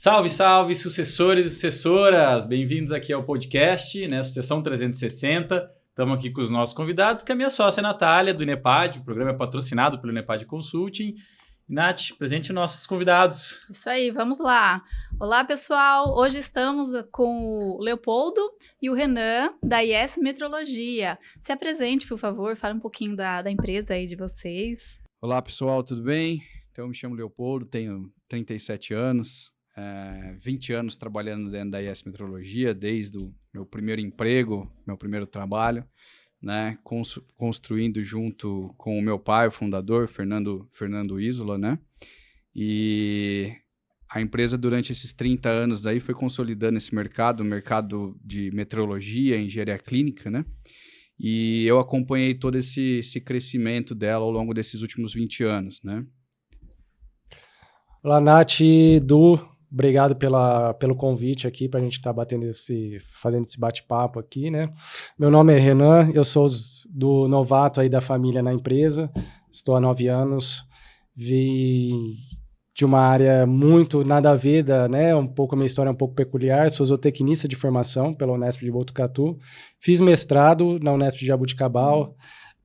Salve, salve, sucessores e sucessoras! Bem-vindos aqui ao podcast, né? Sucessão 360. Estamos aqui com os nossos convidados, que é a minha sócia Natália, do Inepad. O programa é patrocinado pelo Inepad Consulting. Nath, presente nossos convidados. Isso aí, vamos lá. Olá, pessoal. Hoje estamos com o Leopoldo e o Renan, da IS Metrologia. Se apresente, por favor, fala um pouquinho da empresa aí de vocês. Olá, pessoal, tudo bem? Então, eu me chamo Leopoldo, tenho 37 anos, 20 anos trabalhando dentro da IS Metrologia, desde o meu primeiro emprego, meu primeiro trabalho, né, construindo junto com o meu pai, o fundador, Fernando Isola, né, e a empresa durante esses 30 anos aí foi consolidando esse mercado, o mercado de metrologia, engenharia clínica, né, e eu acompanhei todo esse crescimento dela ao longo desses últimos 20 anos, né. Olá, Nath, Du, obrigado pelo convite aqui para a gente estar fazendo esse bate-papo aqui, né? Meu nome é Renan, eu sou do novato aí da família na empresa, estou há 9 anos, vim de uma área muito nada a ver, né? A minha história é um pouco peculiar, sou zootecnista de formação pela Unesp de Botucatu, fiz mestrado na Unesp de Jabuticabal,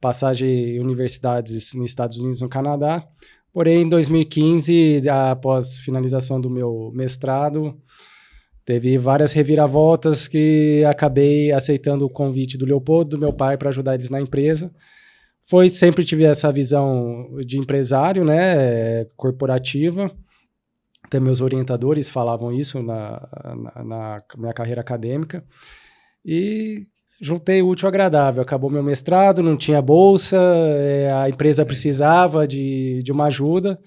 passagem em universidades nos Estados Unidos e no Canadá. Porém, em 2015, após finalização do meu mestrado, teve várias reviravoltas que acabei aceitando o convite do Leopoldo, do meu pai, para ajudar eles na empresa. Sempre tive essa visão de empresário, né, corporativa. Até meus orientadores falavam isso na minha carreira acadêmica. E juntei o útil ao agradável. Acabou meu mestrado, não tinha bolsa, a empresa precisava de uma ajuda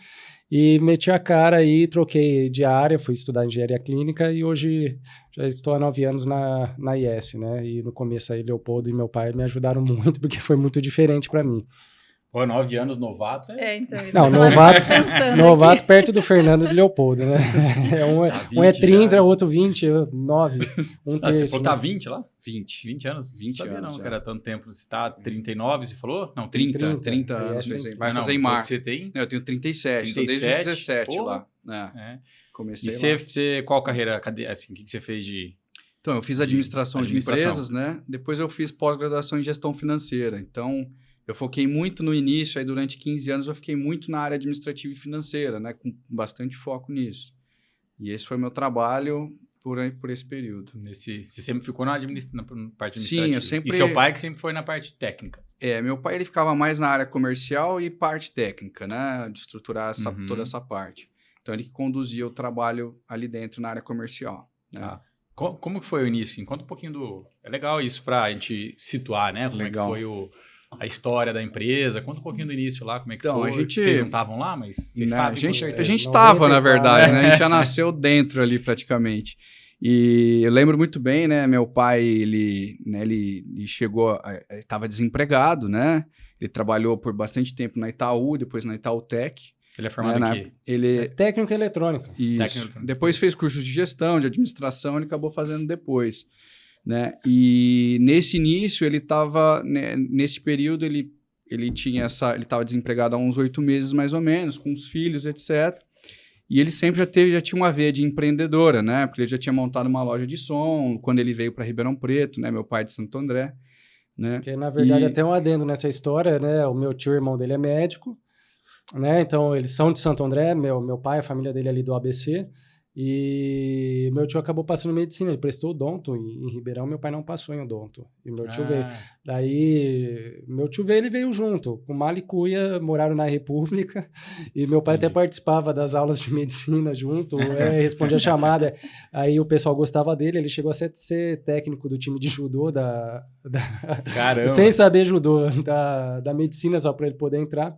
e meti a cara aí, troquei de área, fui estudar engenharia clínica e hoje já estou há 9 anos na IS, né? E no começo aí, Leopoldo e meu pai me ajudaram muito, porque foi muito diferente para mim. Pô, 9 anos novato? Então, isso não, novato perto do Fernando e do Leopoldo, né? Um é 30, o outro 29. Você falou que tá 20 lá? 20 anos? 20 sabia anos, não, que era tanto tempo. Você tá 39, você falou? Não, 30 anos. Vai fazer em março. Você tem? Eu tenho 37, estou desde os 17 lá. Comecei lá. E você, qual carreira, assim, o que você fez de... Então, eu fiz administração de empresas, né? Depois eu fiz pós-graduação em gestão financeira. Então, eu foquei muito no início, aí durante 15 anos eu fiquei muito na área administrativa e financeira, né? Com bastante foco nisso. E esse foi meu trabalho por esse período. Você sempre ficou na parte administrativa? Sim, eu sempre... E seu pai que sempre foi na parte técnica? Meu pai ele ficava mais na área comercial e parte técnica, né? De estruturar toda essa parte. Então, ele que conduzia o trabalho ali dentro na área comercial. Né? Ah. Como que foi o início? Conta um pouquinho do... É legal isso pra gente situar, né? Como legal. É que foi a história da empresa. Conta um pouquinho do início lá, como é que então, foi. Vocês não estavam lá, mas vocês sabem. A gente estava, na verdade, né? A gente já nasceu dentro ali praticamente. E eu lembro muito bem, né? Meu pai, ele chegou, estava desempregado, né? Ele trabalhou por bastante tempo na Itaú, depois na Itautec. Ele é formado em quê? Ele é técnico em eletrônica. Isso. Depois fez cursos de gestão, de administração, ele acabou fazendo depois. Né? E nesse início, ele estava... Né, nesse período, ele estava desempregado há uns 8 meses, mais ou menos, com os filhos, etc. E ele sempre já tinha uma veia de empreendedora, né? Porque ele já tinha montado uma loja de som, quando ele veio para Ribeirão Preto, né? Meu pai é de Santo André. Né? Que, na verdade, até um adendo nessa história, né? O meu tio, irmão dele, é médico, né? Então, eles são de Santo André, meu pai, a família dele é ali do ABC, e meu tio acabou passando medicina, ele prestou odonto em Ribeirão, meu pai não passou em odonto, e meu tio veio. Daí, meu tio veio, ele veio junto, com mala e cuia, moraram na República, e meu pai até participava das aulas de medicina junto, respondia a chamada, aí o pessoal gostava dele, ele chegou a ser técnico do time de judô, sem saber judô, da medicina, só para ele poder entrar.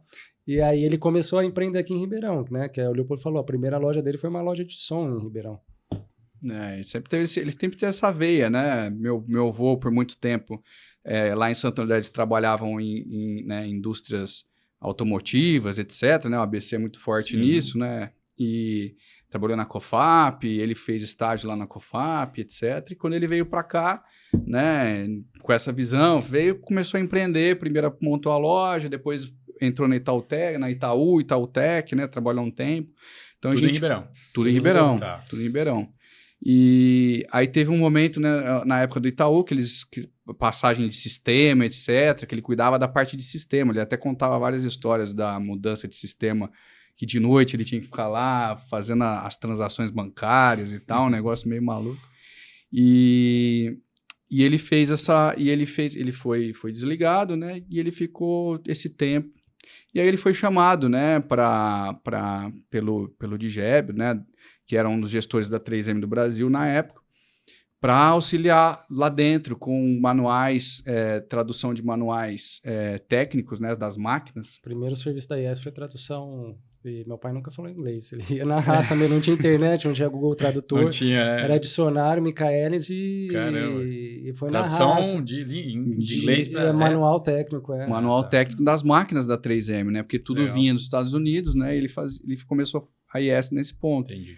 E aí ele começou a empreender aqui em Ribeirão, né? Que o Leopoldo falou, a primeira loja dele foi uma loja de som em Ribeirão. Ele sempre teve essa veia, né? Meu avô, por muito tempo, lá em Santo André, eles trabalhavam em indústrias automotivas, etc. Né? O ABC é muito forte nisso, né? E trabalhou na Cofap, ele fez estágio lá na Cofap, etc. E quando ele veio para cá, né, com essa visão, começou a empreender, primeiro montou a loja, depois entrou na Itautec, na Itautec, né? Trabalhou um tempo. Então, Tudo em Ribeirão. Tudo em Ribeirão. Tá. Tudo em Ribeirão. E aí teve um momento, né, na época do Itaú, passagem de sistema, etc., que ele cuidava da parte de sistema. Ele até contava várias histórias da mudança de sistema, que de noite ele tinha que ficar lá fazendo as transações bancárias e tal, um negócio meio maluco. E ele fez ele foi desligado, né? E ele ficou esse tempo. E aí ele foi chamado, né, pelo Digébio, né, que era um dos gestores da 3M do Brasil na época, para auxiliar lá dentro com manuais, tradução de manuais técnicos, né, das máquinas. O primeiro serviço da IES foi tradução. E meu pai nunca falou inglês. Ele ia na raça, mas não tinha internet, não tinha Google Tradutor. Não tinha, né? Era dicionário, Michaelis e foi tradução na raça. Tradução de inglês para... manual técnico, Manual técnico das máquinas da 3M, né? Porque tudo vinha dos Estados Unidos, né? Ele começou a IES nesse ponto. Entendi.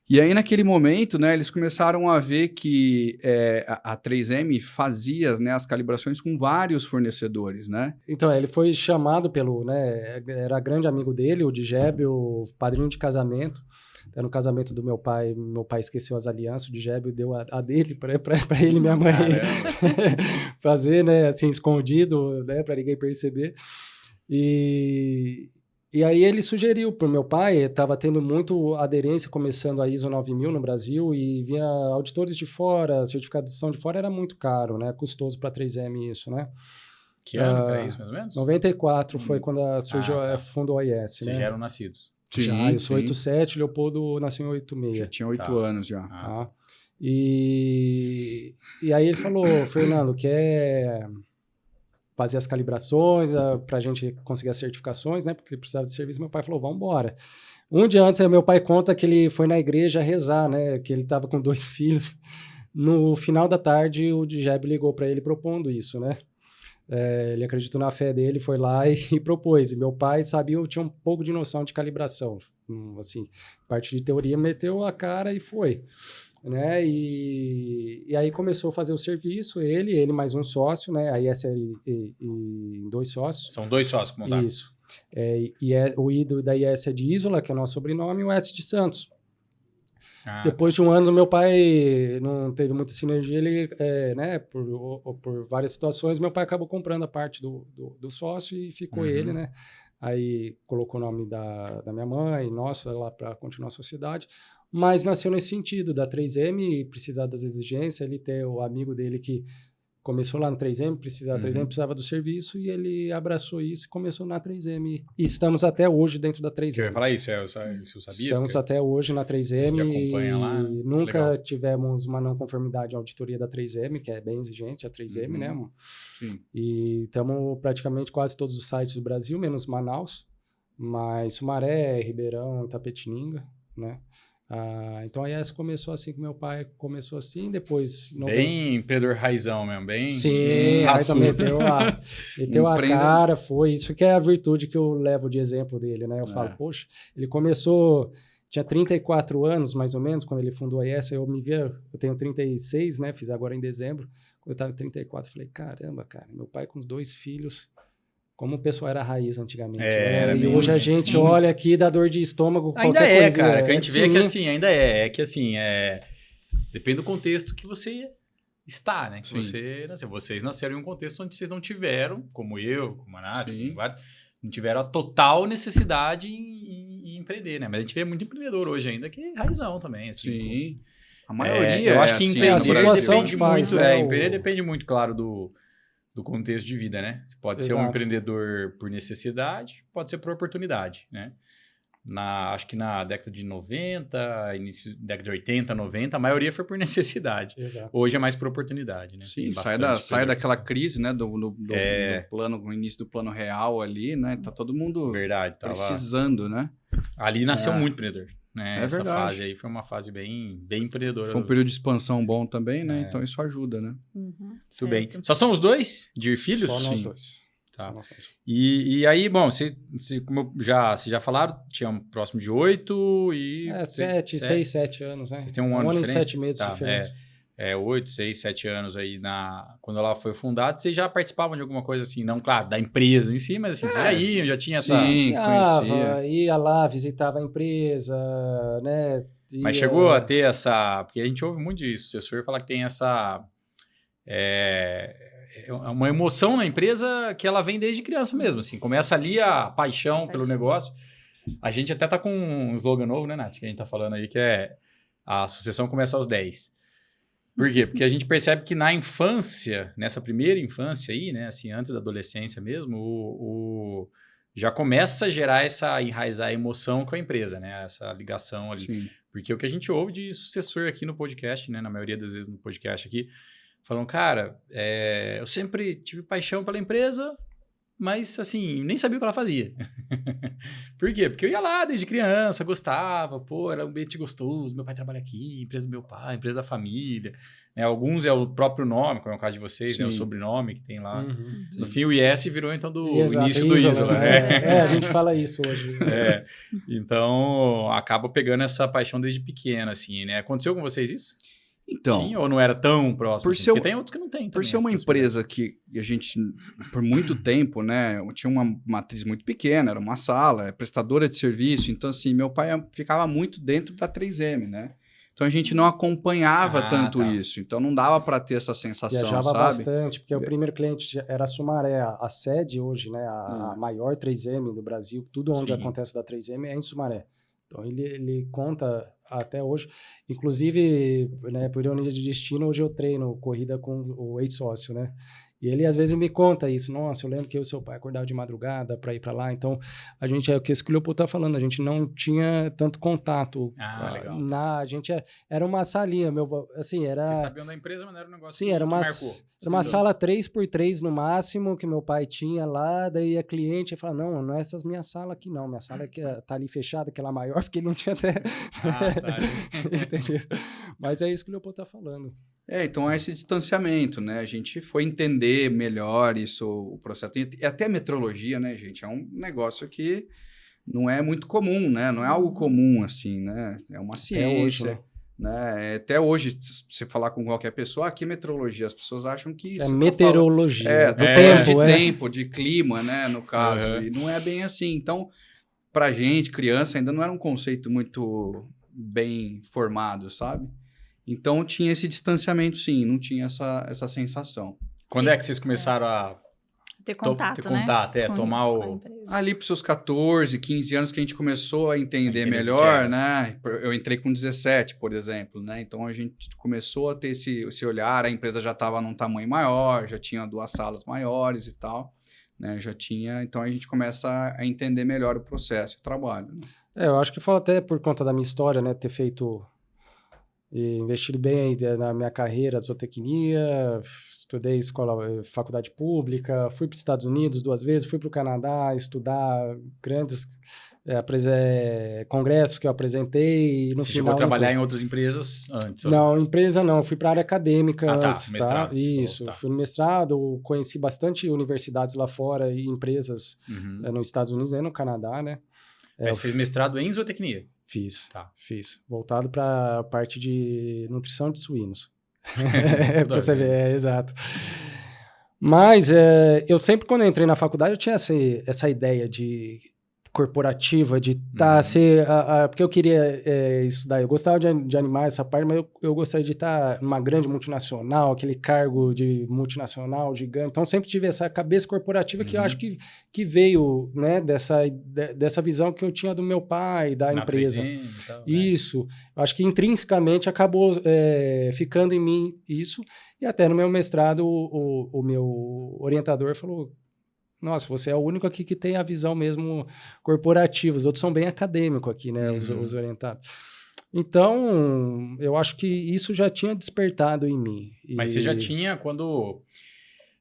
E aí, naquele momento, né, eles começaram a ver que a 3M fazia, né, as calibrações com vários fornecedores, né? Então, ele foi chamado pelo, né, era grande amigo dele, o Digébio, o padrinho de casamento. No casamento do meu pai esqueceu as alianças, o Digébio deu a dele para ele e minha mãe fazer, né, assim, escondido, né, para ninguém perceber. E aí ele sugeriu para o meu pai, estava tendo muito aderência, começando a ISO 9000 no Brasil, e vinha auditores de fora, certificação de fora era muito caro, né? Custoso para a 3M isso, né? Que ano é isso, mais ou menos? 94 foi quando surgiu, fundou a IES, Vocês né? já eram nascidos? Já, eu sou 87, Leopoldo nasceu em 86. Já tinha 8 anos já. Tá. E aí ele falou, Fernando, quer fazer as calibrações para a gente conseguir as certificações, né? Porque ele precisava de serviço. Meu pai falou, vamos embora. Um dia antes, meu pai conta que ele foi na igreja rezar, né? Que ele estava com 2 filhos. No final da tarde, o Digébio ligou para ele propondo isso, né? Ele acreditou na fé dele, foi lá e propôs. E meu pai tinha um pouco de noção de calibração. Assim, parte de teoria, meteu a cara e foi. Né? E aí começou a fazer o serviço, ele mais um sócio, né? A IES e 2 sócios. São 2 sócios que montaram. Isso. O I da IES é de Isola, que é o nosso sobrenome, e o S de Santos. Depois de um ano, meu pai não teve muita sinergia, ele, né, por várias situações, meu pai acabou comprando a parte do sócio e ficou ele, né? Aí colocou o nome da minha mãe, nosso, lá para continuar a sociedade. Mas nasceu nesse sentido, da 3M, precisar das exigências, ele ter o amigo dele que começou lá na 3M, precisava do serviço, e ele abraçou isso e começou na 3M. E estamos até hoje dentro da 3M. Você vai falar isso, eu sabia? Estamos até hoje na 3M acompanha lá, e nunca tivemos uma não conformidade à auditoria da 3M, que é bem exigente, a 3M, né? Sim. E estamos praticamente quase todos os sites do Brasil, menos Manaus, mas Sumaré, Ribeirão, Itapetininga, né? Então a IES começou assim, que meu pai começou assim, depois... Bem empreendedor raizão mesmo, bem... Sim, aí também meteu a cara, foi isso que é a virtude que eu levo de exemplo dele, né? Eu falo, poxa, ele começou, tinha 34 anos mais ou menos, quando ele fundou a IES, eu tenho 36, né? Fiz agora em dezembro, quando eu estava em 34, falei, caramba, cara, meu pai com 2 filhos... Como o pessoal era raiz antigamente. Né? E hoje a gente olha aqui, dá dor de estômago, ainda qualquer coisa. Cara, que a gente vê que assim, ainda é. É que assim, depende do contexto que você está, né? Que você nasceu. Vocês nasceram em um contexto onde vocês não tiveram, como eu, como a Nath, como vários, não tiveram a total necessidade em empreender, né? Mas a gente vê muito empreendedor hoje ainda que é raizão também. Assim, sim. A maioria eu acho que assim, empreender depende faz, muito. né? Empreender depende muito, claro, do contexto de vida, né? Você pode ser um empreendedor por necessidade, pode ser por oportunidade, né? Acho que na década de 90, início da década de 80, 90, a maioria foi por necessidade. Exato. Hoje é mais por oportunidade, né? Sim, sai daquela crise, né? Do plano, no início do plano real ali, né? Tá todo mundo precisando, né? Ali nasceu muito empreendedor. Né? Essa verdade. fase aí foi uma fase bem empreendedora. Foi um período de expansão bom também, né? Então isso ajuda, né? Tudo bem. Só são os 2 de filhos? Só nós 2. Tá. E aí, bom, vocês já falaram, tinham próximo de 8 e... 6, 7 anos, né? Vocês têm um ano e de diferença? 7 meses de diferença. 8, 6, 7 anos aí quando ela foi fundada, vocês já participavam de alguma coisa assim, não, claro, da empresa em si, mas assim, vocês já iam, já tinha essa... Sim, conhecia. Ia lá, visitava a empresa, né? Mas chegou a ter essa... Porque a gente ouve muito disso, o sucessor fala que tem essa... uma emoção na empresa que ela vem desde criança mesmo, assim, começa ali a paixão pelo negócio. A gente até tá com um slogan novo, né, Nath, que a gente tá falando aí, que é a sucessão começa aos 10. Por quê? Porque a gente percebe que na infância, nessa primeira infância aí, né, assim, antes da adolescência mesmo, já começa a gerar enraizar a emoção com a empresa, né, essa ligação ali. Sim. Porque o que a gente ouve de sucessor aqui no podcast, né, na maioria das vezes no podcast aqui, falam, cara, eu sempre tive paixão pela empresa, mas, assim, nem sabia o que ela fazia. Por quê? Porque eu ia lá desde criança, gostava, era um ambiente gostoso, meu pai trabalha aqui, empresa do meu pai, empresa da família. Né? Alguns é o próprio nome, como é o caso de vocês, né? O sobrenome que tem lá. Uhum. No fim, o IS virou, então, Exato, início do Isola. Né? A gente fala isso hoje. Então, acaba pegando essa paixão desde pequeno, assim, né? Aconteceu com vocês isso? Então, tinha ou não era tão próximo? Assim? Porque tem outros que não tem. Por ser uma empresa que a gente, por muito tempo, né, tinha uma matriz muito pequena, era uma sala, prestadora de serviço, então assim, meu pai ficava muito dentro da 3M, né? Então a gente não acompanhava tanto isso, então não dava para ter essa sensação, Viajava sabe? bastante, porque o primeiro cliente era a Sumaré, a sede hoje, né, a maior 3M do Brasil, tudo onde acontece da 3M é em Sumaré. Então, ele conta até hoje. Inclusive, né, por ironia de destino, hoje eu treino corrida com o ex-sócio, né? E ele, às vezes, me conta isso. Nossa, eu lembro que eu e seu pai acordava de madrugada para ir para lá. Então, a gente, é o que esse Leopoldo tá falando, a gente não tinha tanto contato. Legal. A gente era uma salinha, assim, era... Vocês sabiam da empresa, mas não era um negócio Sim, que era marcou. Era uma sala 3x3 no máximo, que meu pai tinha lá, daí a cliente ia falar, não é essas minha sala aqui não, minha sala que tá ali fechada, aquela maior, porque ele não tinha até... Tá. Entendeu? Mas é isso que o Leopoldo tá falando. Então é esse distanciamento, né? A gente foi entender melhor isso, o processo. E até a metrologia, né, gente? É um negócio que não é muito comum, né? Não é algo comum, assim, né? É uma ciência. Né? Até hoje, se você falar com qualquer pessoa, aqui é meteorologia, as pessoas acham que... É meteorologia. Do tempo, tempo, de clima, né? No caso. E não é bem assim. Então, pra gente, criança, ainda não era um conceito muito bem formado, sabe? Então, tinha esse distanciamento, sim. Não tinha essa sensação. Quando é que vocês começaram a... Ter contato, ter contato, né? Tomar o... Ali para os seus 14, 15 anos que a gente começou a entender melhor, né? Eu entrei com 17, por exemplo, né? Então, a gente começou a ter esse olhar, a empresa já estava num tamanho maior, já tinha 2 salas maiores e tal, né? Já tinha... Então, a gente começa a entender melhor o processo, o trabalho. Né? Eu acho que falo até por conta da minha história, né? Ter feito... E investido bem na minha carreira, zootecnia, estudei faculdade pública, fui para os Estados Unidos 2 vezes, fui para o Canadá estudar grandes congressos que eu apresentei. E no Você chegou a trabalhar em outras empresas antes? Não, empresa não, fui para a área acadêmica antes. Mestrado. Isso, fui no mestrado, conheci bastante universidades lá fora e empresas nos Estados Unidos e no Canadá, né? Mas fez mestrado em zootecnia? Fiz. Voltado para a parte de nutrição de suínos. Para você ver, exato. Mas eu sempre, quando eu entrei na faculdade, eu tinha essa ideia de corporativa, de porque eu queria estudar, eu gostava de animais, essa parte, mas eu gostaria de estar numa grande multinacional, aquele cargo de multinacional gigante, então sempre tive essa cabeça corporativa que eu acho que veio, né, dessa visão que eu tinha do meu pai, da empresa. Tal, né? Isso, eu acho que intrinsecamente acabou ficando em mim isso, e até no meu mestrado o meu orientador falou: nossa, você é o único aqui que tem a visão mesmo corporativa. Os outros são bem acadêmicos aqui, né? Os orientados. Então, eu acho que isso já tinha despertado em mim. Mas você já tinha,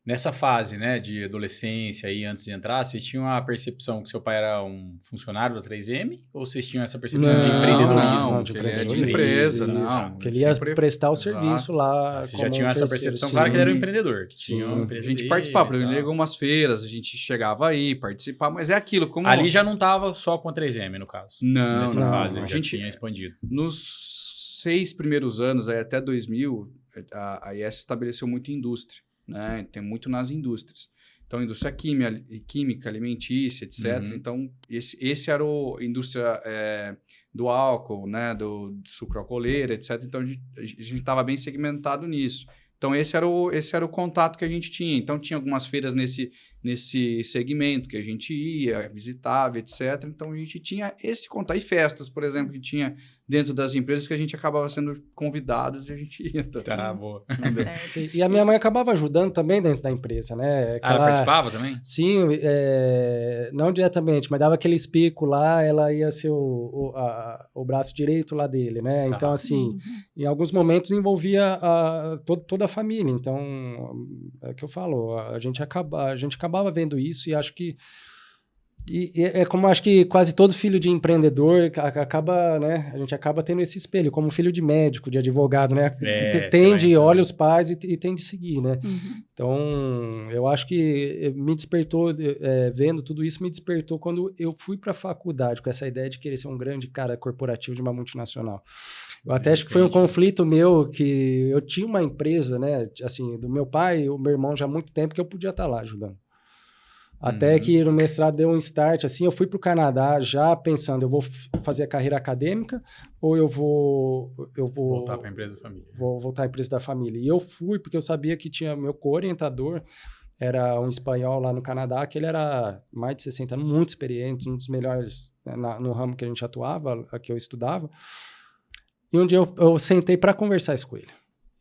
nessa fase, né, de adolescência aí, antes de entrar, vocês tinham a percepção que seu pai era um funcionário da 3M? Ou vocês tinham essa percepção de empreendedorismo? Não, de empresa, não. Que ele ia prestar o serviço lá. Vocês já tinham essa percepção, claro que ele era um empreendedor. Que tinha a gente participava, eu liguei algumas feiras, a gente chegava aí, participar, mas é aquilo. Como... Ali já não estava só com a 3M, no caso. Não, nessa fase, a já gente tinha expandido. Nos 6 primeiros anos, aí até 2000, a IES estabeleceu muito indústria, né? Tem muito nas indústrias. Então, indústria química, alimentícia, etc. Então, esse era a indústria do álcool, né? Do sucroalcooleira, etc. Então, a gente estava bem segmentado nisso. Então, esse era o contato que a gente tinha. Então, tinha algumas feiras nesse segmento que a gente ia, visitava, etc. Então, a gente tinha esse contato. E festas, por exemplo, que tinha dentro das empresas que a gente acabava sendo convidados e a gente ia também. Tá, boa. Sim, e a minha mãe acabava ajudando também dentro da empresa, né? Ela participava também? Sim, não diretamente, mas dava aquele espico lá, ela ia ser o braço direito lá dele, né? Tá. Então, assim, em alguns momentos envolvia toda a família. Então, é o que eu falo, a gente acabava vendo isso e acho que E é como acho que quase todo filho de empreendedor acaba, né? A gente acaba tendo esse espelho, como filho de médico, de advogado, né? Tende, olha os pais e tende a seguir, né? Então, eu acho que me despertou, vendo tudo isso, me despertou quando eu fui para a faculdade com essa ideia de querer ser um grande cara corporativo de uma multinacional. Eu até acho que foi um conflito meu, que eu tinha uma empresa, né? Assim, do meu pai e o meu irmão já há muito tempo que eu podia estar lá ajudando. Até que no mestrado deu um start, assim, eu fui para o Canadá já pensando, eu vou fazer a carreira acadêmica ou eu vou voltar para a empresa da família. Vou voltar à empresa da família. E eu fui porque eu sabia que tinha meu co-orientador, era um espanhol lá no Canadá, que ele era mais de 60 anos, muito experiente, um dos melhores, né, no ramo que a gente atuava, que eu estudava. E um dia eu sentei para conversar isso com ele.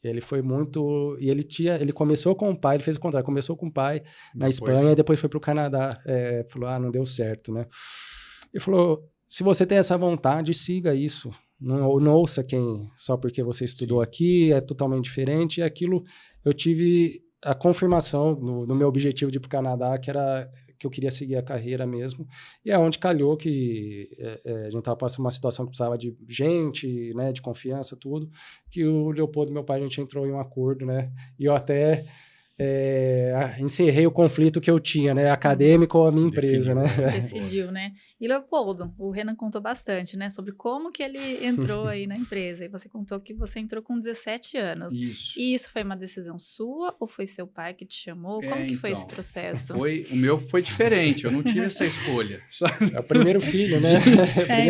Ele foi muito... E ele começou com o pai, ele fez o contrário. Começou com o pai na Espanha e depois foi para o Canadá. Falou, não deu certo, né? Ele falou, se você tem essa vontade, siga isso. Não ouça quem... Só porque você estudou aqui, é totalmente diferente. E aquilo, eu tive a confirmação do meu objetivo de ir para o Canadá, que era que eu queria seguir a carreira mesmo. E é onde calhou que a gente estava passando uma situação que precisava de gente, né, de confiança, tudo, que o Leopoldo, meu pai, a gente entrou em um acordo, né, e eu até encerrei o conflito que eu tinha, né, acadêmico ou a minha empresa, né. Decidiu, né. E Leopoldo, o Renan contou bastante, né, sobre como que ele entrou aí na empresa, e você contou que você entrou com 17 anos. Isso. E isso foi uma decisão sua ou foi seu pai que te chamou? Como que foi esse processo? O meu foi diferente, eu não tive essa escolha. É o primeiro filho, né.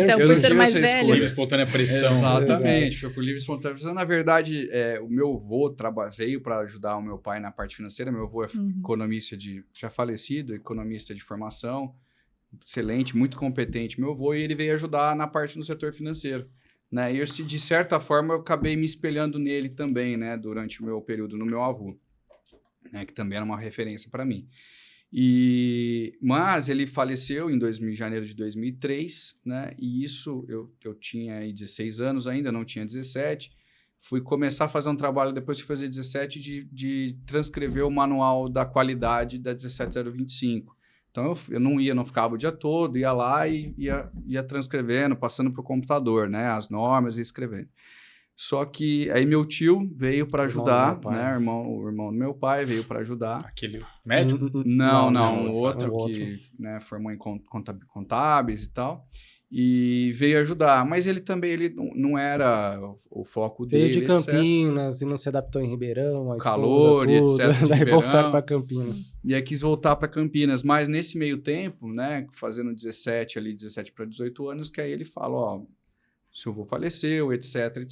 Então, por ser mais velho. Livre espontânea pressão. Exatamente, foi por livre espontânea pressão. Na verdade, o meu avô veio para ajudar o meu pai na parte financeira. Meu avô é economista já falecido, economista de formação, excelente, muito competente. Meu avô, e ele veio ajudar na parte do setor financeiro, né? E eu, de certa forma, eu acabei me espelhando nele também, né? Durante o meu período no meu avô, né? Que também era uma referência para mim. Mas ele faleceu em janeiro de 2003, né? E isso, eu tinha aí 16 anos ainda, não tinha 17. Fui começar a fazer um trabalho depois de fazer 17 de transcrever o manual da qualidade da 17025. Então, eu não ficava o dia todo, ia lá e ia transcrevendo, passando para o computador, né? As normas e escrevendo. Só que aí meu tio veio para ajudar, né? O irmão do meu pai veio para ajudar. Aquele médico? Não, o outro que, né, formou em contábeis e tal. E veio ajudar, mas ele também não era o foco dele. Veio de Campinas, etc. E não se adaptou em Ribeirão, calor e etc. Daí voltaram para Campinas. E aí quis voltar para Campinas, mas nesse meio tempo, né, fazendo 17 para 18 anos, que aí ele fala, ó, seu avô faleceu, etc,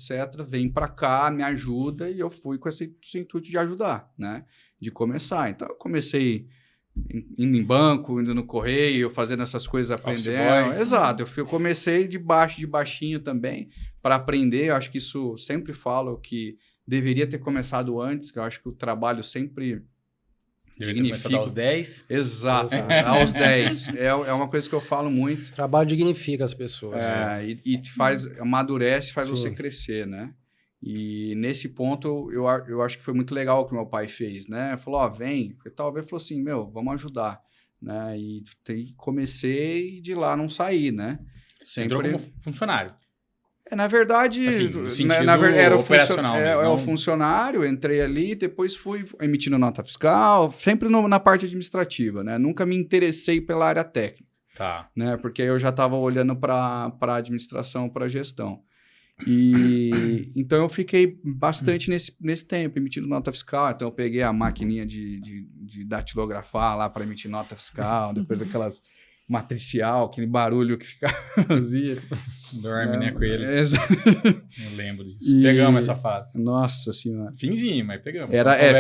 vem para cá, me ajuda, e eu fui com esse intuito de ajudar, né, de começar. Então eu comecei indo em banco, indo no correio, fazendo essas coisas, aprendendo. Exato, eu comecei de baixinho também, para aprender. Eu acho que isso, sempre falo que deveria ter começado antes, que eu acho que o trabalho sempre dignifica. Aos 10? Exato, aos 10. É uma coisa que eu falo muito. O trabalho dignifica as pessoas. E te faz, amadurece, faz você crescer, né? E nesse ponto, eu acho que foi muito legal o que meu pai fez, né? Falou, vem. Talvez falou assim, vamos ajudar, né? E comecei e de lá não saí, né? Você entrou como funcionário. Na verdade, assim, no sentido era operacional o funcionário, entrei ali, depois fui emitindo nota fiscal, sempre na parte administrativa, né? Nunca me interessei pela área técnica, tá, né? Porque eu já estava olhando para a administração, para a gestão. E então eu fiquei bastante nesse tempo, emitindo nota fiscal. Então eu peguei a maquininha de datilografar lá para emitir nota fiscal, depois aquelas matricial, aquele barulho que fazia. Dorme, né, com ele. Eu lembro disso. E... Pegamos essa fase. Nossa senhora. Finzinho, mas pegamos.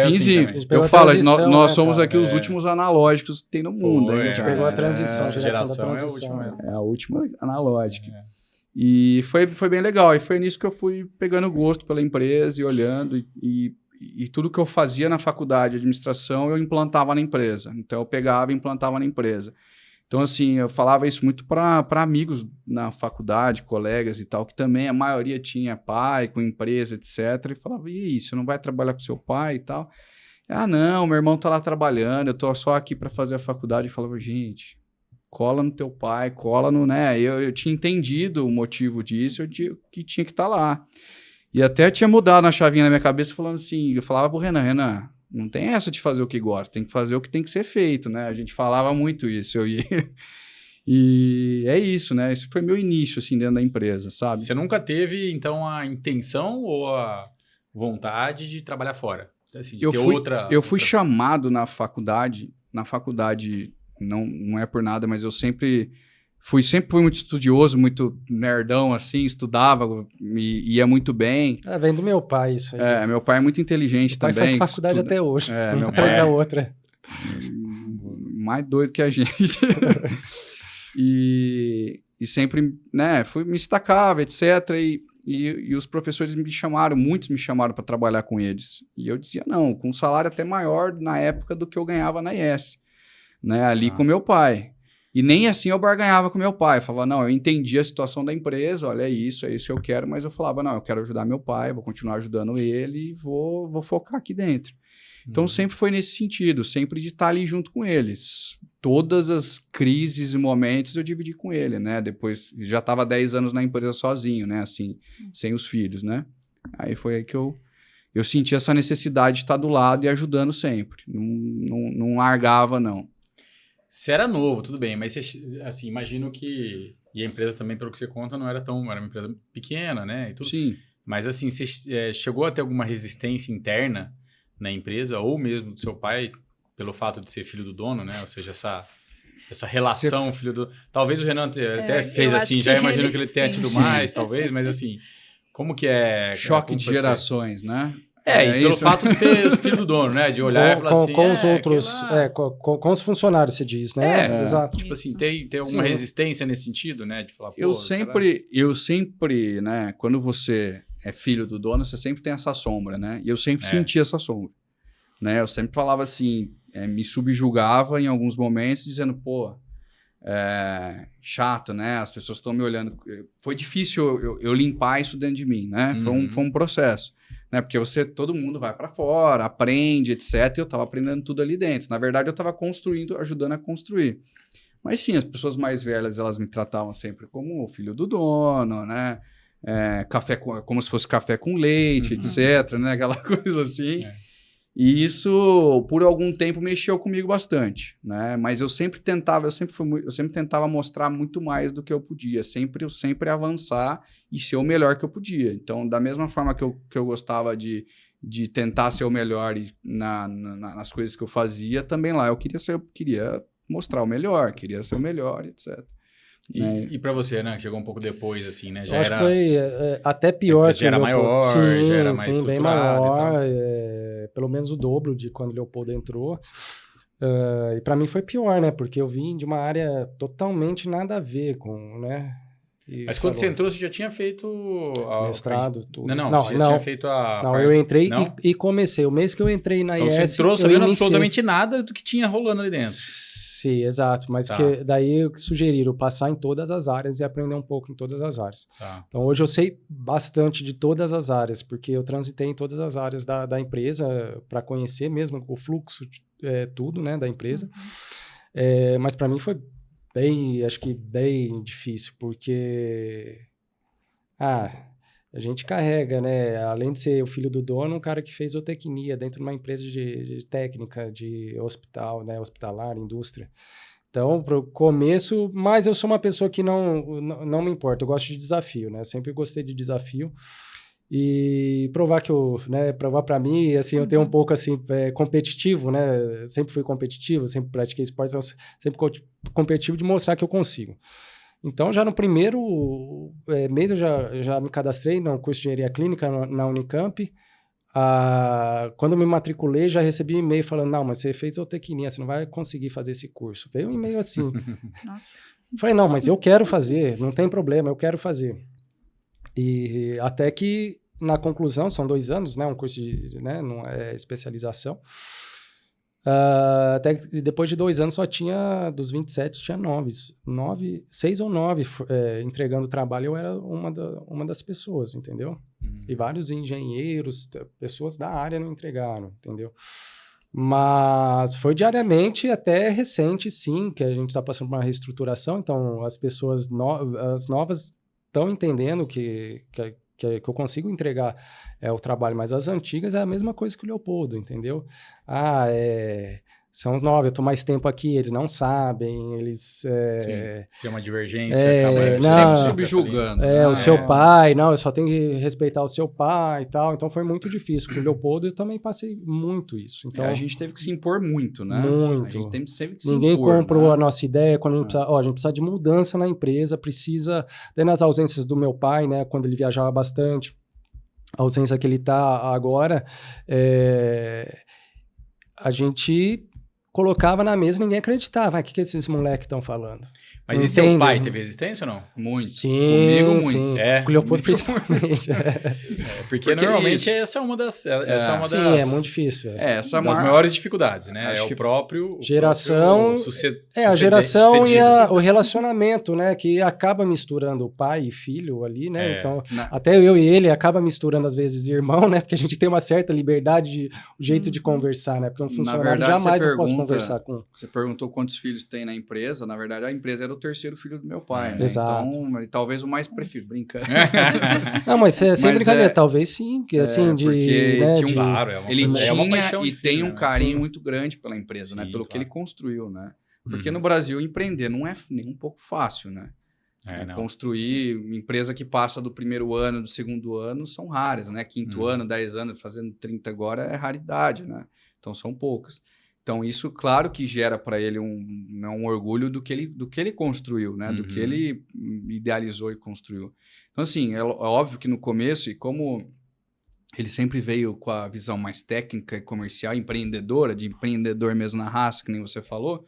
Finzinho. Assim eu falo, nós somos aqui os últimos analógicos que tem no mundo. A gente pegou a transição, essa geração é a última. É a última analógica. E foi bem legal. E foi nisso que eu fui pegando gosto pela empresa e olhando. E tudo que eu fazia na faculdade de administração, eu implantava na empresa. Então, eu pegava e implantava na empresa. Então, assim, eu falava isso muito para amigos na faculdade, colegas e tal, que também a maioria tinha pai, com empresa, etc. E falava, e aí, você não vai trabalhar com seu pai e tal? Ah, não, meu irmão tá lá trabalhando, eu tô só aqui para fazer a faculdade. E falava, gente, cola no teu pai, cola no, né? Eu tinha entendido o motivo disso, que tinha que estar lá. E até tinha mudado a chavinha na minha cabeça, falando assim, eu falava pro Renan, não tem essa de fazer o que gosta, tem que fazer o que tem que ser feito, né? A gente falava muito isso, eu ia... E é isso, né? Esse foi meu início, assim, dentro da empresa, sabe? Você nunca teve, então, a intenção ou a vontade de trabalhar fora? Assim, de eu fui chamado na faculdade não é por nada, mas eu sempre fui muito estudioso, muito nerdão, assim, estudava, ia muito bem. Vem do meu pai isso aí. Meu pai é muito inteligente também. Meu pai faz faculdade até hoje, meu atrás da outra. Mais doido que a gente. E sempre, né, me destacava, etc. E os professores muitos me chamaram para trabalhar com eles. E eu dizia, não, com um salário até maior na época do que eu ganhava na IES, né, ali com meu pai. E nem assim eu barganhava com meu pai. Eu falava, não, eu entendi a situação da empresa, olha, é isso que eu quero. Mas eu falava, não, eu quero ajudar meu pai, vou continuar ajudando ele e vou focar aqui dentro. Então, sempre foi nesse sentido, sempre de estar ali junto com eles. Todas as crises e momentos eu dividi com ele, né? Depois, já estava 10 anos na empresa sozinho, né? Assim, sem os filhos, né? Aí foi aí que eu senti essa necessidade de estar do lado e ajudando sempre. Não largava, não. Você era novo, tudo bem, mas você, assim, imagino que... E a empresa também, pelo que você conta, era uma empresa pequena, né? E tudo. Sim. Mas, assim, você chegou a ter alguma resistência interna na empresa, ou mesmo do seu pai, pelo fato de ser filho do dono, né? Ou seja, essa relação, filho do... Talvez o Renan até fez assim, já imagino que ele tenha tido mais, talvez, mas assim, como que é... Choque de gerações, né? E pelo fato de ser filho do dono, né? De olhar e falar assim... Com os outros... com os funcionários, se diz, né? Exato. Tipo assim, tem alguma resistência nesse sentido, né? De falar, eu sempre, né? Quando você é filho do dono, você sempre tem essa sombra, né? E eu sempre senti essa sombra, né? Eu sempre falava assim, me subjugava em alguns momentos, dizendo, pô, chato, né? As pessoas estão me olhando. Foi difícil eu limpar isso dentro de mim, né? Foi um processo, né? Porque todo mundo vai para fora, aprende, etc. E eu estava aprendendo tudo ali dentro. Na verdade, eu estava ajudando a construir. Mas sim, as pessoas mais velhas, elas me tratavam sempre como o filho do dono, né? Como se fosse café com leite, etc. Né? Aquela coisa assim. E isso, por algum tempo, mexeu comigo bastante, né? Mas eu sempre tentava mostrar muito mais do que eu podia, eu sempre avançar e ser o melhor que eu podia. Então, da mesma forma que eu gostava de tentar ser o melhor nas coisas que eu fazia, também lá eu queria mostrar o melhor, queria ser o melhor, etc. E para você, né? Chegou um pouco depois, assim, né? Eu acho que foi até pior. Já era maior, já era mais estruturado. Bem maior, pelo menos o dobro de quando o Leopoldo entrou. E para mim foi pior, né? Porque eu vim de uma área totalmente nada a ver com, né? Mas quando você entrou, você já tinha feito... mestrado, tudo. Não, você já tinha feito a... Não, eu entrei e comecei. O mês que eu entrei na IES... Então você entrou sabendo absolutamente nada do que tinha rolando ali dentro. Sim, exato. Mas que daí sugeriram passar em todas as áreas e aprender um pouco em todas as áreas. Então hoje eu sei bastante de todas as áreas, porque eu transitei em todas as áreas da empresa para conhecer mesmo o fluxo, tudo, né, da empresa. Mas para mim foi acho que bem difícil, porque a gente carrega, né? Além de ser o filho do dono, um cara que fez zootecnia dentro de uma empresa de técnica, de hospital, né? Hospitalar, indústria. Então, pro começo, mas eu sou uma pessoa que não me importa, eu gosto de desafio, né? Sempre gostei de desafio. E provar que provar para mim, assim, eu tenho um pouco, assim, competitivo, né? Sempre fui competitivo, sempre pratiquei esportes, então sempre competitivo de mostrar que eu consigo. Então, já no primeiro mês, eu já me cadastrei no curso de engenharia clínica na Unicamp. Quando eu me matriculei, já recebi um e-mail falando, não, mas você fez zootecnia, você não vai conseguir fazer esse curso. Veio um e-mail assim. Nossa. Falei, não, mas eu quero fazer, não tem problema, eu quero fazer. E até que, na conclusão, são 2 anos, né, um curso de não é especialização. Até que depois de 2 anos, só tinha, dos 27, tinha 6 ou 9 entregando trabalho. Eu era uma das pessoas, entendeu? E vários engenheiros, pessoas da área não entregaram, entendeu? Mas foi diariamente até recente, sim, que a gente está passando por uma reestruturação. Então, as pessoas as novas estão entendendo que eu consigo entregar o trabalho, mas as antigas é a mesma coisa que o Leopoldo, entendeu? São 9, eu estou mais tempo aqui, eles não sabem, eles... Se tem uma divergência, acaba sempre subjugando. O seu pai, não, eu só tenho que respeitar o seu pai e tal. Então foi muito difícil. Com o Leopoldo eu também passei muito isso. Então, a gente teve que se impor muito, né? Muito. A gente teve sempre que se Ninguém impor, comprou né? a nossa ideia. Quando a gente precisa de mudança na empresa, precisa... Daí nas ausências do meu pai, né, quando ele viajava bastante, a ausência que ele está agora, a gente colocava na mesa e ninguém acreditava. O que esses moleques estão falando? Mas não e seu entendem. pai teve resistência ou não? Muito. Sim, Comigo, muito. sim. É. Com o Leopoldo, principalmente. Porque normalmente essa é uma das... Sim, é muito difícil. Essa é das maiores dificuldades, né? Acho que o próprio... Geração... a geração e o relacionamento, né? Que acaba misturando pai e filho ali, né? Então, até eu e ele acaba misturando, às vezes, irmão, né? Porque a gente tem uma certa liberdade, o jeito de conversar, né? Porque um funcionário jamais eu posso conversar com... Você perguntou quantos filhos tem na empresa. Na verdade, a empresa era o 3º filho do meu pai, né? Exato. Então, talvez o mais prefiro, brincando. Não, mas sem brincadeira, talvez sim, que assim, porque tinha claro, ele tinha uma paixão e de tem filho, um né? carinho muito grande pela empresa, né? Sim, Pelo que claro. ele construiu, né? Porque no Brasil, empreender não é nem um pouco fácil, né? Não. Construir empresa que passa do 1º ano, do 2º ano, são raras, né? 5º ano, 10 anos, fazendo 30 agora é raridade, né? Então, são poucas. Então, isso, claro que gera para ele um orgulho do que ele construiu, né? Do que ele idealizou e construiu. Então, assim, é óbvio que no começo, e como ele sempre veio com a visão mais técnica e comercial, empreendedora, de empreendedor mesmo na raça, que nem você falou,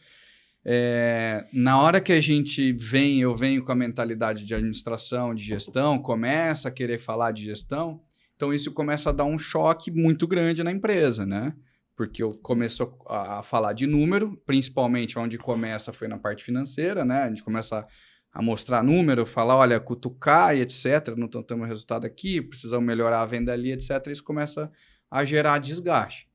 na hora que eu venho com a mentalidade de administração, de gestão, começa a querer falar de gestão, então isso começa a dar um choque muito grande na empresa, né? Porque eu começo a falar de número, principalmente onde começa foi na parte financeira, né? A gente começa a mostrar número, falar, olha, cutucar e etc. Não estamos tendo resultado aqui, precisamos melhorar a venda ali, etc. Isso começa a gerar desgaste.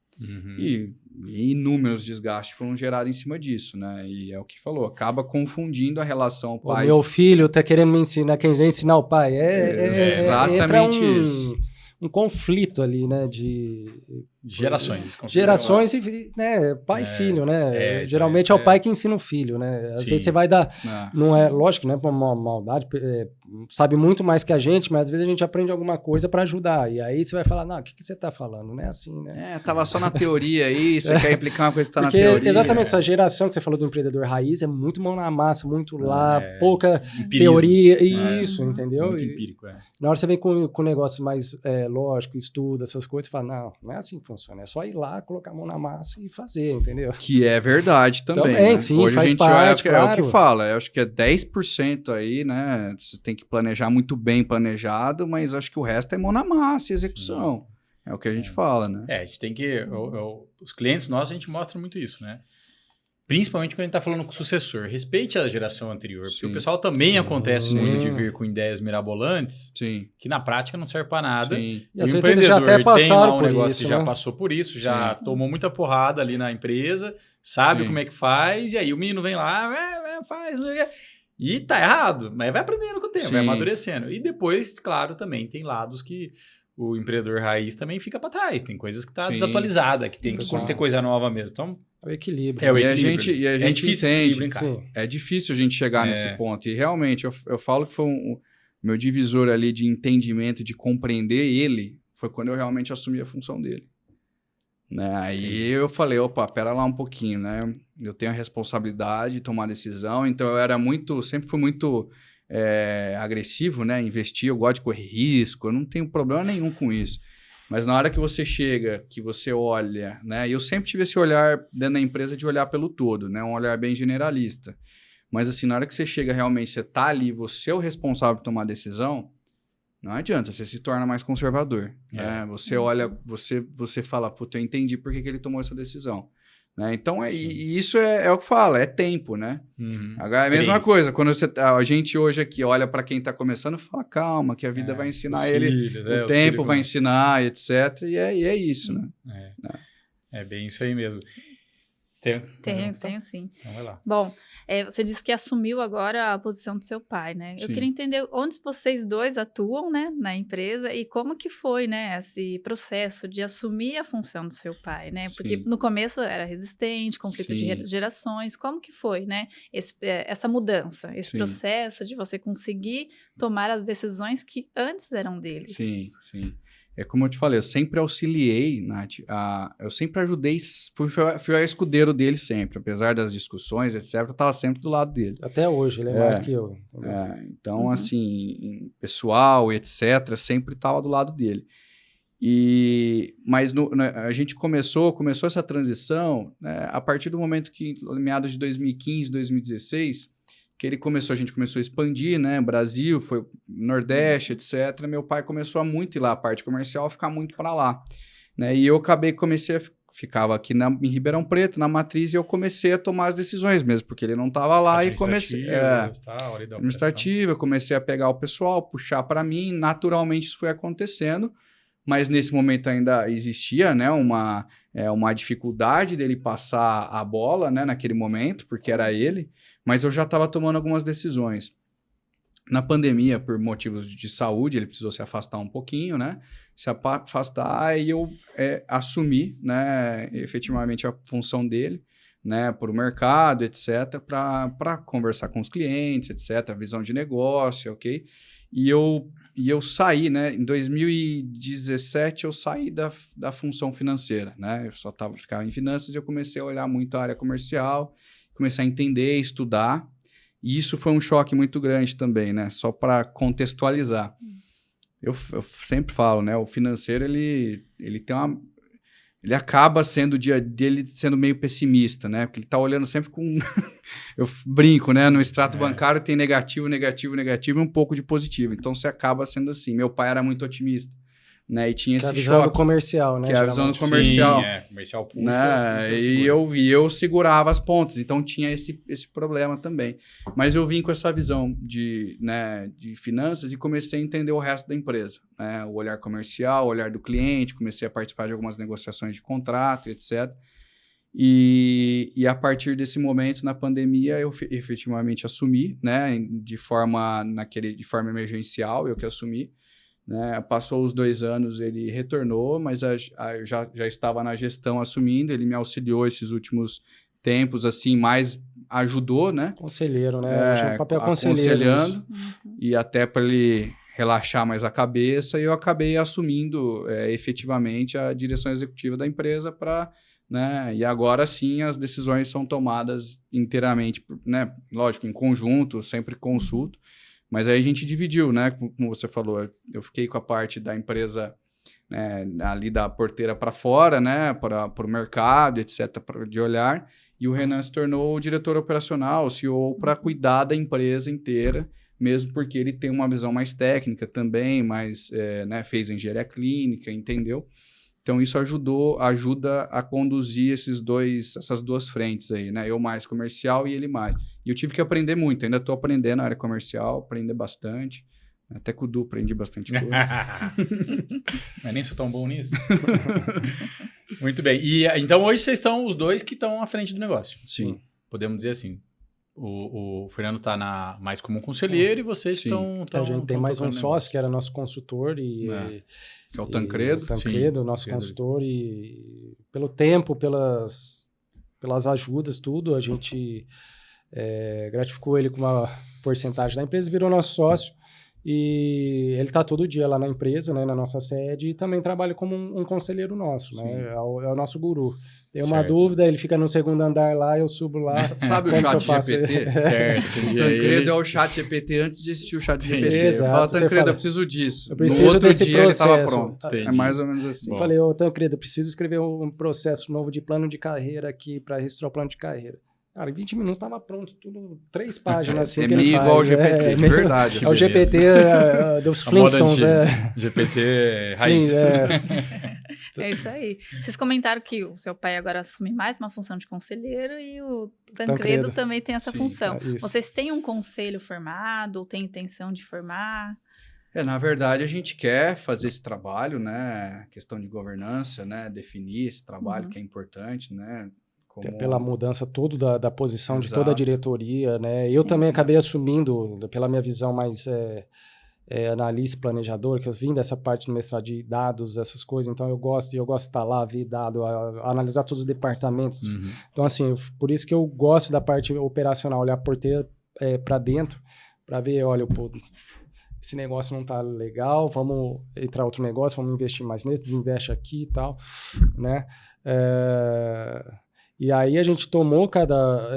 E inúmeros desgastes foram gerados em cima disso, né? E é o que falou, acaba confundindo a relação pai. O meu filho tá querendo me ensinar, querendo ensinar o pai. Exatamente isso. Um conflito ali, né? Gerações. Gerações e, né? Pai e filho, né? Geralmente é o pai que ensina o filho, né? Às vezes você vai dar... Não é, lógico, não é por uma maldade, sabe muito mais que a gente, mas às vezes a gente aprende alguma coisa para ajudar. E aí você vai falar, não, o que você tá falando? Não é assim, né? Tava só na teoria aí, você quer implicar uma coisa que tá na teoria. Exatamente, essa geração que você falou do empreendedor raiz é muito mão na massa, muito lá, pouca teoria, isso, entendeu? Muito empírico, Na hora você vem com negócio mais lógico, estuda, essas coisas, você fala, não é assim que funciona, é só ir lá, colocar a mão na massa e fazer, entendeu? Que é verdade também, né? Sim, hoje faz a gente parte, claro. É o que fala, eu acho que é 10% aí, né? Você tem que planejar muito bem planejado, mas acho que o resto é mão na massa e execução. Sim. É o que a gente fala, né? A gente tem que... os clientes nossos, a gente mostra muito isso, né? Principalmente quando a gente está falando com o sucessor. Respeite a geração anterior, porque o pessoal também acontece muito de vir com ideias mirabolantes, que na prática não serve para nada. E às vezes eles já até passaram por negócio isso, que né? já passou por isso, já tomou muita porrada ali na empresa, sabe como é que faz, e aí o menino vem lá, faz... E tá errado, mas vai aprendendo com o tempo, vai amadurecendo. E depois, claro, também tem lados que o empreendedor raiz também fica para trás. Tem coisas que tá Sim. desatualizada, que tem que Sim. ter coisa nova mesmo. Então, É o equilíbrio. é o E a equilíbrio. gente É difícil esse entende. equilíbrio, cara. Sim. É difícil a gente chegar nesse ponto. E realmente, eu falo que foi meu divisor ali de entendimento, de compreender ele, foi quando eu realmente assumi a função dele. Né? Aí eu falei, opa, pera lá um pouquinho, né? Eu tenho a responsabilidade de tomar decisão, então eu era sempre fui muito agressivo, né? Investir, eu gosto de correr risco, eu não tenho problema nenhum com isso. Mas na hora que você chega, que você olha, né? E eu sempre tive esse olhar dentro da empresa de olhar pelo todo, né? Um olhar bem generalista. Mas assim, na hora que você chega realmente, você tá ali, você é o responsável por tomar a decisão, não adianta, você se torna mais conservador. Né? Você olha, você fala, puta, eu entendi por que ele tomou essa decisão. Né? Então, e isso é o que fala, é tempo, né? Agora, é a mesma coisa, quando a gente hoje aqui olha para quem está começando e fala, calma, que a vida vai ensinar ele, o tempo vai ensinar, etc. E é isso, né? É bem isso aí mesmo. Tenho sim. Então vai lá. Bom, você disse que assumiu agora a posição do seu pai, né? Eu Sim. queria entender onde vocês dois atuam, né, na empresa e como que foi, né, esse processo de assumir a função do seu pai, né? Porque Sim. no começo era resistente, conflito Sim. de gerações. Como que foi, né, essa mudança, esse Sim. processo de você conseguir tomar as decisões que antes eram deles? Sim, sim. É como eu te falei, eu sempre auxiliei, Nath, eu sempre ajudei, fui a escudeiro dele sempre, apesar das discussões, etc, eu estava sempre do lado dele. Até hoje, ele é mais que eu. Então, assim, pessoal, etc, sempre estava do lado dele. Mas a gente começou essa transição, né, a partir do momento que, meados de 2015, 2016, que a gente começou a expandir, né? Brasil, foi Nordeste, etc. Meu pai começou a muito ir lá, a parte comercial, ficar muito para lá. Né? E eu ficava aqui em Ribeirão Preto, na matriz, e eu comecei a tomar as decisões mesmo, porque ele não estava lá e comecei... Administrativa, eu comecei a pegar o pessoal, puxar para mim, naturalmente isso foi acontecendo, mas nesse momento ainda existia, né, uma dificuldade dele passar a bola, né, naquele momento, porque era ele, mas eu já estava tomando algumas decisões. Na pandemia, por motivos de saúde, ele precisou se afastar um pouquinho, né? Se afastar, e eu assumi, né, efetivamente a função dele, né, para o mercado, etc., para conversar com os clientes, etc., visão de negócio, ok? E eu saí, né? Em 2017, eu saí da função financeira, né? Eu só ficava em finanças e eu comecei a olhar muito a área comercial, comecei a entender, estudar, e isso foi um choque muito grande também, né? Só para contextualizar. Eu sempre falo, né? O financeiro, ele acaba sendo o dia dele sendo meio pessimista, né? Porque ele está olhando sempre com... Eu brinco, né? No extrato bancário tem negativo, negativo, negativo e um pouco de positivo. Então, você acaba sendo assim. Meu pai era muito otimista. Né? E tinha esse choque. Que é a visão do comercial, né? Que é a visão do comercial. Sim, comercial puxa. Né? E eu segurava as pontas. Então, tinha esse problema também. Mas eu vim com essa visão de finanças e comecei a entender o resto da empresa. Né? O olhar comercial, o olhar do cliente. Comecei a participar de algumas negociações de contrato, etc. E a partir desse momento, na pandemia, eu efetivamente assumi, né? De forma emergencial, eu que assumi. Né? Passou os 2 anos, ele retornou, mas já estava na gestão assumindo, ele me auxiliou esses últimos tempos, assim, mais ajudou, né? Conselheiro, né? Um papel aconselhando, e até para ele relaxar mais a cabeça, e eu acabei assumindo efetivamente a direção executiva da empresa né? E agora sim as decisões são tomadas inteiramente, né? Lógico, em conjunto, sempre consulto. Mas aí a gente dividiu, né? Como você falou, eu fiquei com a parte da empresa, né, ali da porteira para fora, né? Para o mercado, etc., de olhar. E o Renan se tornou o diretor operacional, o CEO, para cuidar da empresa inteira, mesmo porque ele tem uma visão mais técnica também, né, fez engenharia clínica, entendeu? Então, isso ajuda a conduzir essas 2 frentes aí, né? Eu mais comercial e ele mais. E eu tive que aprender muito, ainda estou aprendendo na área comercial, aprender bastante. Até com o Du aprendi bastante coisa. Mas nem sou tão bom nisso. Muito bem. E então, hoje vocês estão os dois que estão à frente do negócio. Sim. Podemos dizer assim. o Fernando está mais como um conselheiro e vocês estão... A gente tem mais um sócio que era nosso consultor e... É o Tancredo. O Tancredo, nosso consultor, e pelo tempo, pelas ajudas, tudo, a gente gratificou ele com uma porcentagem da empresa, virou nosso sócio. E ele está todo dia lá na empresa, né, na nossa sede, e também trabalha como um conselheiro nosso, né, é o nosso guru. Tem uma dúvida, ele fica no segundo andar lá, eu subo lá. Sabe o chat GPT? Certo. O Tancredo é o chat GPT antes de existir o chat GPT. Exato. Fala, Tancredo, eu preciso disso. Eu preciso no outro desse dia processo. Ele estava pronto. Entendi. É mais ou menos assim. Eu falei, Tancredo, eu preciso escrever um processo novo de plano de carreira aqui para registrar o plano de carreira. Cara, em 20 minutos tava pronto, tudo, 3 páginas assim que ele faz. É meio igual ao GPT, de verdade. É o GPT dos Flintstones. GPT raiz. É isso aí. Vocês comentaram que o seu pai agora assume mais uma função de conselheiro e o Tancredo também tem essa função. Vocês têm um conselho formado ou têm intenção de formar? Na verdade, a gente quer fazer esse trabalho, né? Questão de governança, né? Definir esse trabalho que é importante, né? Pela mudança toda da posição de toda a diretoria, né? Eu também acabei assumindo, pela minha visão mais analista, planejador, que eu vim dessa parte do mestrado de dados, essas coisas, então eu gosto de estar lá, ver dado, analisar todos os departamentos. Então, assim, por isso que eu gosto da parte operacional, olhar porteira para dentro, para ver, olha, esse negócio não tá legal, vamos entrar outro negócio, vamos investir mais nesse, desinveste aqui e tal, né? E aí a gente tomou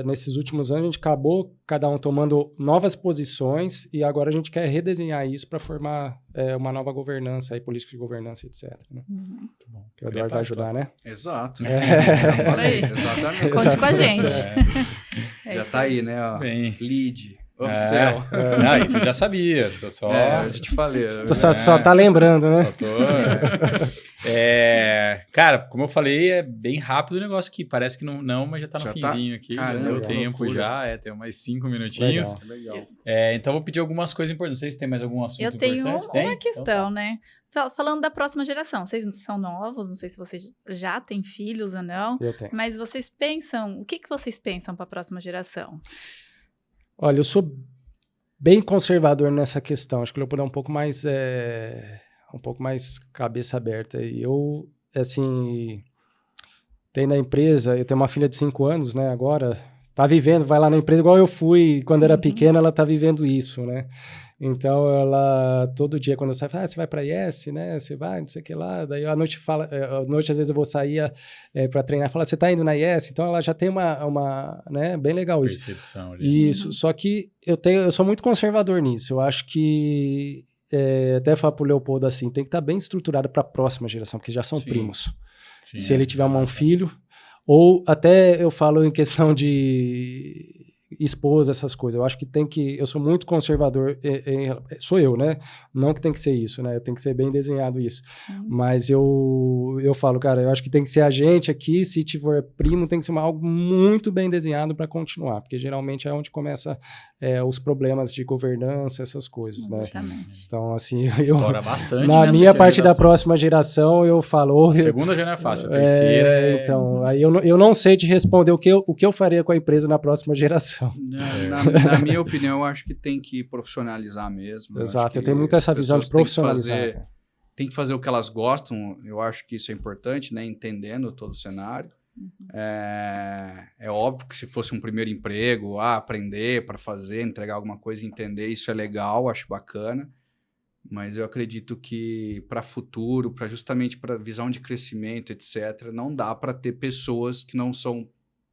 nesses últimos anos, a gente acabou cada um tomando novas posições e agora a gente quer redesenhar isso para formar uma nova governança, aí, política de governança, etc. Né? Muito bom. Que o Eduardo vai ajudar, né? Exato. Isso aí. Exatamente. Conte com a gente. Já tá aí, né? Ó, lead. Upsell. Não, isso eu já sabia. Tô só... eu te falei. Só tá lembrando, né? Só tô... Cara, como eu falei, é bem rápido o negócio aqui. Parece que não, mas já tá no finzinho aqui. Caramba, deu tempo já. Tem mais 5 minutinhos. Legal. Então, vou pedir algumas coisas importantes. Não sei se tem mais algum assunto importante. Eu tenho uma questão, né? Falando da próxima geração. Vocês são novos, não sei se vocês já têm filhos ou não. Eu tenho. Mas vocês pensam... O que vocês pensam para a próxima geração? Olha, eu sou bem conservador nessa questão. Acho que eu vou dar um pouco mais cabeça aberta. E eu, assim, tenho na empresa, eu tenho uma filha de 5 anos, né, agora, tá vivendo, vai lá na empresa, igual eu fui quando era pequena, ela tá vivendo isso, né? Então, ela, todo dia, quando eu saio, você vai pra IES, né? Você vai, não sei o que lá. Daí, à noite, às vezes, eu vou sair pra treinar e falar, você tá indo na IES? Então, ela já tem uma né? Bem legal isso. Percepção ali. Isso. Só que eu sou muito conservador nisso. Eu acho que, até falar pro Leopoldo assim, tem que estar bem estruturado para a próxima geração, porque já são primos. Sim, se ele tiver um filho, ou até eu falo em questão de esposa, essas coisas. Eu acho que eu sou muito conservador, sou eu, né? Não que tem que ser isso, né? Tem que ser bem desenhado isso. Sim. Mas eu falo, cara, eu acho que tem que ser a gente aqui, se tiver primo, tem que ser algo muito bem desenhado para continuar, porque geralmente é onde começa os problemas de governança, essas coisas, exatamente, né? Então, assim, estoura bastante, na minha parte da próxima geração, eu falo... A segunda já não é fácil, a terceira Então, aí eu não sei te responder o que eu faria com a empresa na próxima geração. Na minha opinião, eu acho que tem que profissionalizar mesmo. Exato, eu tenho muito essa visão de profissionalizar. Tem que fazer o que elas gostam, eu acho que isso é importante, né? Entendendo todo o cenário. É óbvio que se fosse um primeiro emprego, aprender para fazer, entregar alguma coisa, entender, isso é legal, acho bacana. Mas eu acredito que para futuro, justamente para visão de crescimento, etc., não dá para ter pessoas que não são...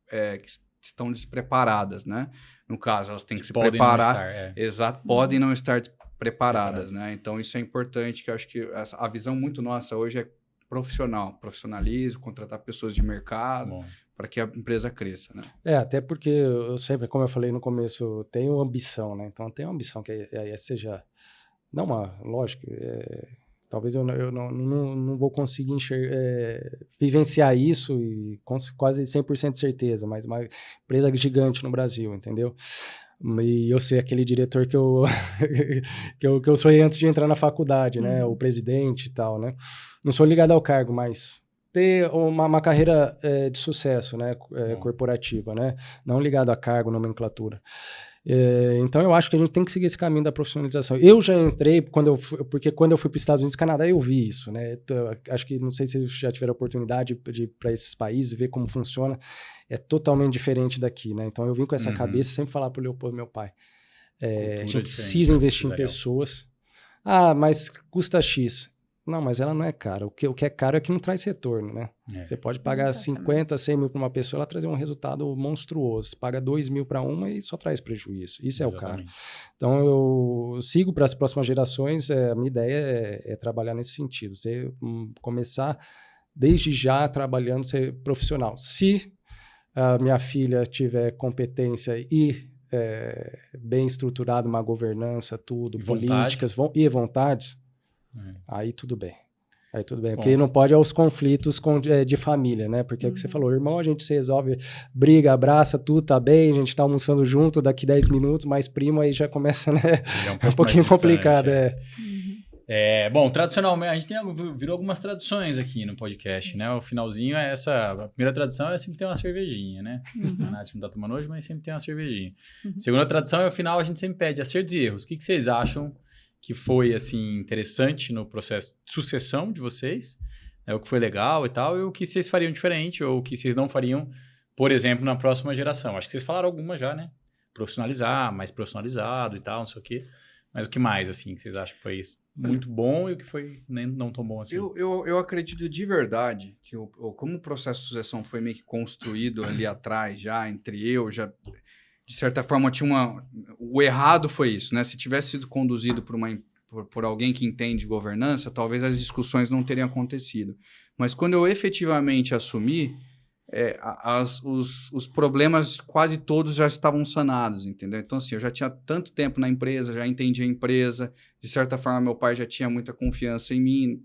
que estão despreparadas, né? No caso, elas têm que se preparar. Exato, podem não estar preparadas, né? Então, isso é importante, que eu acho que a visão muito nossa hoje é profissionalismo, contratar pessoas de mercado para que a empresa cresça, né? Até porque eu sempre, como eu falei no começo, tenho ambição, né? Então, tenho ambição que a IES seja... lógico, talvez eu não vou conseguir vivenciar isso e com quase 100% de certeza, mas uma empresa gigante no Brasil, entendeu? E eu sei aquele diretor que eu sonhei antes de entrar na faculdade, né? O presidente e tal, né? Não sou ligado ao cargo, mas ter uma carreira de sucesso, né, corporativa, né, não ligado a cargo, nomenclatura. Então, eu acho que a gente tem que seguir esse caminho da profissionalização. Eu já entrei, porque quando eu fui para os Estados Unidos e Canadá, eu vi isso, né? Então, acho que, não sei se vocês já tiveram a oportunidade de ir para esses países, ver como funciona. É totalmente diferente daqui, né? Então, eu vim com essa cabeça, sempre falar para o Leopoldo, meu pai. A gente precisa investir em pessoas. Ah, mas custa X. Não, mas ela não é cara. O que é caro é que não traz retorno, né? Você pode pagar 50, 100 mil para uma pessoa, ela trazer um resultado monstruoso. Você paga 2 mil para uma e só traz prejuízo. Isso é o caro. Então, eu sigo para as próximas gerações. A minha ideia é trabalhar nesse sentido. Você começar desde já trabalhando, ser profissional. Se a minha filha tiver competência e bem estruturado, uma governança, tudo, políticas e vontades, aí tudo bem. Porque não pode os conflitos de família, né? Porque é o que você falou, irmão, a gente se resolve, briga, abraça, tudo tá bem, a gente tá almoçando junto, daqui 10 minutos, mais primo, aí já começa, né? Um pouquinho complicado, Bom, tradicionalmente, a gente virou algumas tradições aqui no podcast, né? O finalzinho a primeira tradição é sempre ter uma cervejinha, né? A Nath não tá tomando hoje, mas sempre tem uma cervejinha. Segunda tradição é o final, a gente sempre pede acertos e erros. O que vocês acham que foi, assim, interessante no processo de sucessão de vocês, o que foi legal e tal, e o que vocês fariam diferente, ou o que vocês não fariam, por exemplo, na próxima geração? Acho que vocês falaram algumas já, né? Profissionalizar, mais profissionalizado e tal, não sei o quê. Mas o que mais, assim, que vocês acham que foi muito bom e o que foi não tão bom assim? Eu acredito de verdade que como o processo de sucessão foi meio que construído ali atrás já, de certa forma, o errado foi isso, né? Se tivesse sido conduzido por alguém que entende governança, talvez as discussões não teriam acontecido. Mas quando eu efetivamente assumi, os problemas quase todos já estavam sanados, entendeu? Então, assim, eu já tinha tanto tempo na empresa, já entendia a empresa, de certa forma, meu pai já tinha muita confiança em mim,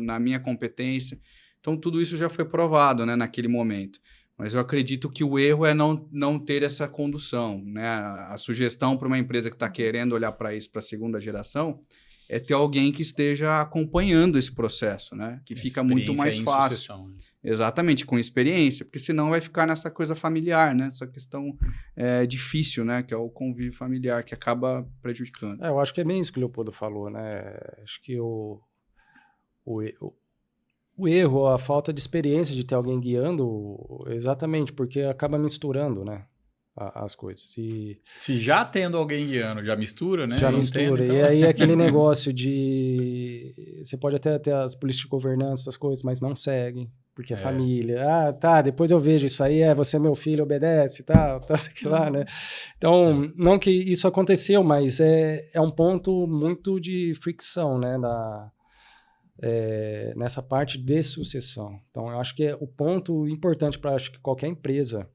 na minha competência. Então, tudo isso já foi provado, né, naquele momento. Mas eu acredito que o erro é não ter essa condução, né? A sugestão para uma empresa que está querendo olhar para isso para a segunda geração é ter alguém que esteja acompanhando esse processo, né? Que fica muito mais fácil. Sucessão, né? Exatamente, com experiência, porque senão vai ficar nessa coisa familiar, né? Essa questão difícil, né? Que é o convívio familiar, que acaba prejudicando. Eu acho que é bem isso que o Leopoldo falou, né? Acho que o erro, a falta de experiência de ter alguém guiando, exatamente, porque acaba misturando, né, as coisas. Se já tendo alguém guiando, já mistura, né? Já mistura. Então... E aí aquele negócio de... Você pode até ter as políticas de governança, essas coisas, mas não seguem, porque é família. Ah, tá, depois eu vejo isso aí, você é meu filho, obedece, tal, sei lá, né? Então, não que isso aconteceu, mas é um ponto muito de fricção, né, nessa parte de sucessão. Então, eu acho que o ponto importante para qualquer empresa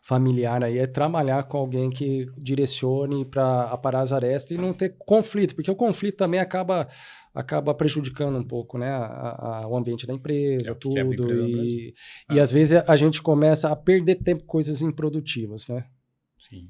familiar aí é trabalhar com alguém que direcione para aparar as arestas e não ter conflito, porque o conflito também acaba prejudicando um pouco, né, o ambiente da empresa, tudo, e às vezes a gente começa a perder tempo com coisas improdutivas, né? Sim.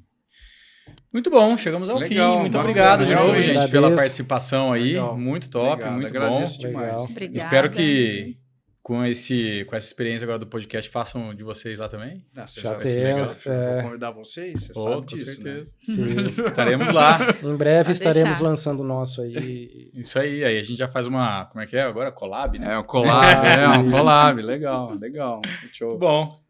Muito bom, chegamos ao fim. Muito obrigado de novo, gente, pela participação aí. Legal. Muito top, obrigado, muito agradeço bom. Demais. Obrigada. Espero que com essa experiência agora do podcast façam de vocês lá também. Já temos. Vou convidar vocês, você sabe disso, com certeza. Né? Sim. Estaremos lá. Em breve estaremos lançando o nosso aí. Isso aí a gente já faz uma, como é que é agora? Collab, né? Um collab, um collab, legal. Show. Muito bom.